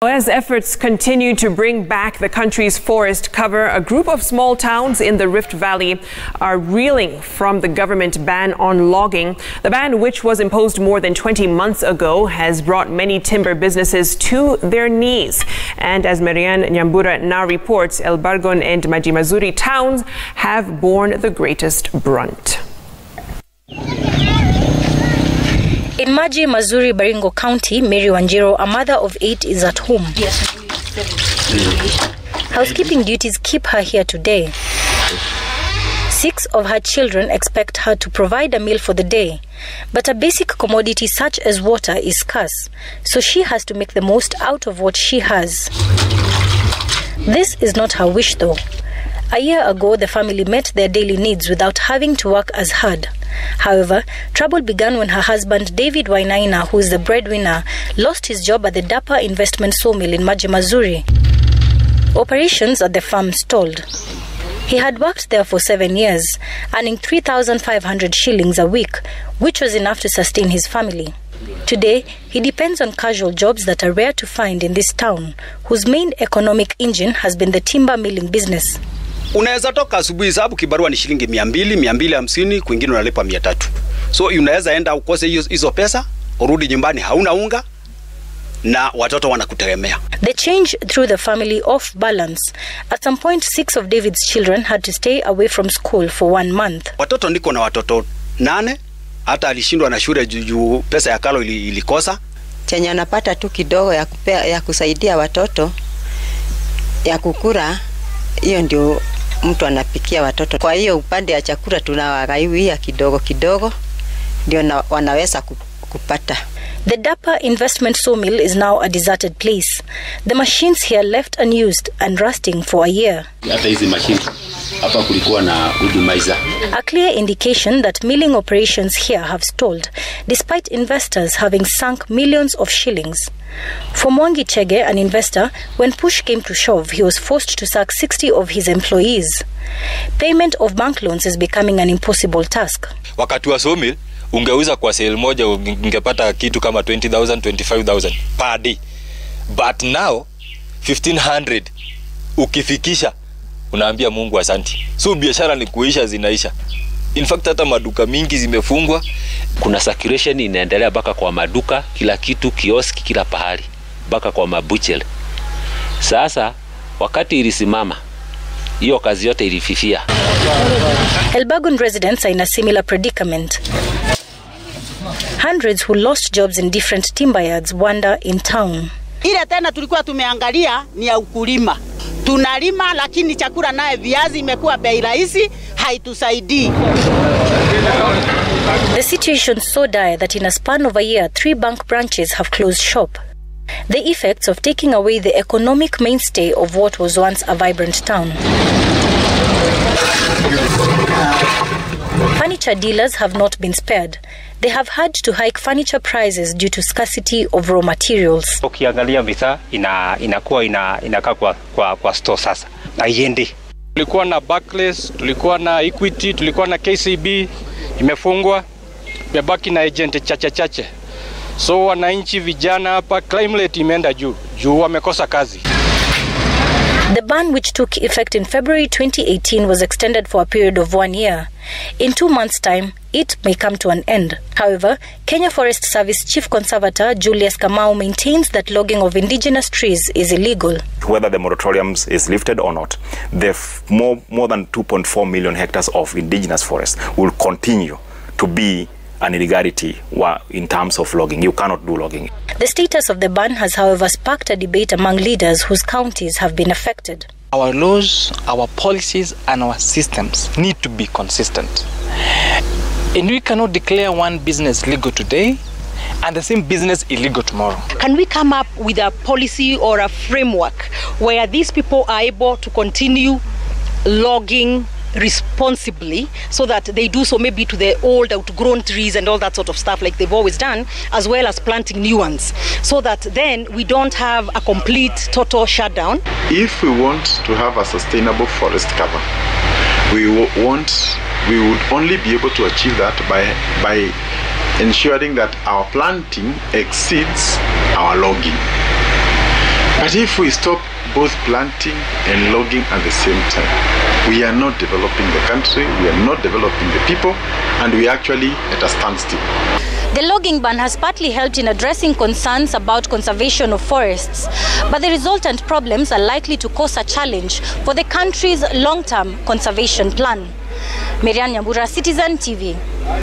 As efforts continue to bring back the country's forest cover, a group of small towns in the Rift Valley are reeling from the government ban on logging. The ban, which was imposed more than 20 months ago, has brought many timber businesses to their knees. And as Marianne Nyambura now reports, Elbargon and Maji Mazuri towns have borne the greatest brunt. In Maji Mazuri, Baringo County, Mary Wanjiro, a mother of 8, is at home. Housekeeping duties keep her here today. 6 of her children expect her to provide a meal for the day, but a basic commodity such as water is scarce, so she has to make the most out of what she has. This is not her wish, though. A year ago, the family met their daily needs without having to work as hard. However, trouble began when her husband, David Wainaina, who is the breadwinner, lost his job at the Dapa Investment Sawmill in Maji Mazuri. Operations at the farm stalled. He had worked there for 7 years, earning 3,500 shillings a week, which was enough to sustain his family. Today, he depends on casual jobs that are rare to find in this town, whose main economic engine has been the timber milling business. Unaweza toka asubuhi sababu kibarua ni shilingi 200, 250, kwingine unalipa 300. So unaweza enda ukose hizo pesa, urudi nyumbani hauna unga na watoto wanakutegemea. The change threw the family off balance. At some point, 6 of David's children had to stay away from school for 1 month. Watoto niko na watoto 8, hata alishindwa na shule juu pesa ya karo ilikosa. Chenye anapata tu kidogo ya kusaidia watoto ya kukura, hiyo ndio mtu anapikia watoto. Kwa hiyo upande ya chakula tunawagawia kidogo kidogo ndio wanaweza kupata. The Dapa Investment Sawmill is now a deserted place. The machines here left unused and rusting for a year. Hata hizi machine hapa kulikuwa na udumaiza. A clear indication that milling operations here have stalled, despite investors having sunk millions of shillings. For Mwangi Chege, an investor, when push came to shove, he was forced to sack 60 of his employees. Payment of bank loans is becoming an impossible task. Wakati wa sawmill, ungeuza kwa sale moja ungepata kitu kama 20,000, 25,000 per day. But now, 1,500 ukifikisha, unaambia Mungu asante. So biashara ni kuisha zinaisha. In fact, hata maduka mingi zimefungwa. Kuna circulation inaendelea baka kwa maduka, kila kitu, kioski, kila pahali, baka kwa mabuchel. Sasa, wakati ilisimama, hiyo kazi yote ilififia. Elbargon residents are in a similar predicament. Hundreds who lost jobs in different timber yards wander in town. Ile tena tulikuwa tumeangalia ni ya ukulima. Tunalima lakini chakula naye viazi imekuwa bei rahisi, haitusaidii. The situation is so dire that in a span of a year, 3 bank branches have closed shop. The effects of taking away the economic mainstay of what was once a vibrant town. Furniture dealers have not been spared. They have had to hike furniture prices due to scarcity of raw materials. Ukiangalia visa inakuwa inakaa kwa store sasa. Haiendi. Tulikuwa na Barclays, tulikuwa na Equity, tulikuwa na KCB, imefungwa. Imebaki na agent chache. So wananchi vijana hapa crime rate imeenda juu wamekosa kazi. The ban, which took effect in February 2018, was extended for a period of 1 year. In 2 months' time, it may come to an end. However, Kenya Forest Service Chief Conservator Julius Kamau maintains that logging of indigenous trees is illegal. Whether the moratorium is lifted or not, the more than 2.4 million hectares of indigenous forest will continue to be an illegality in terms of logging. You cannot do logging. The status of the ban has, however, sparked a debate among leaders whose counties have been affected. Our laws, our policies, and our systems need to be consistent. And we cannot declare one business legal today and the same business illegal tomorrow. Can we come up with a policy or a framework where these people are able to continue logging responsibly, so that they do so maybe to the old outgrown trees and all that sort of stuff like they've always done, as well as planting new ones, so that then we don't have a complete total shutdown? If we want to have a sustainable forest cover, we would only be able to achieve that by ensuring that our planting exceeds our logging. But if we stop both planting and logging at the same time, we are not developing the country, we are not developing the people, and we are actually at a standstill. The logging ban has partly helped in addressing concerns about conservation of forests, but the resultant problems are likely to cause a challenge for the country's long-term conservation plan. Marian Nyambura, Citizen TV.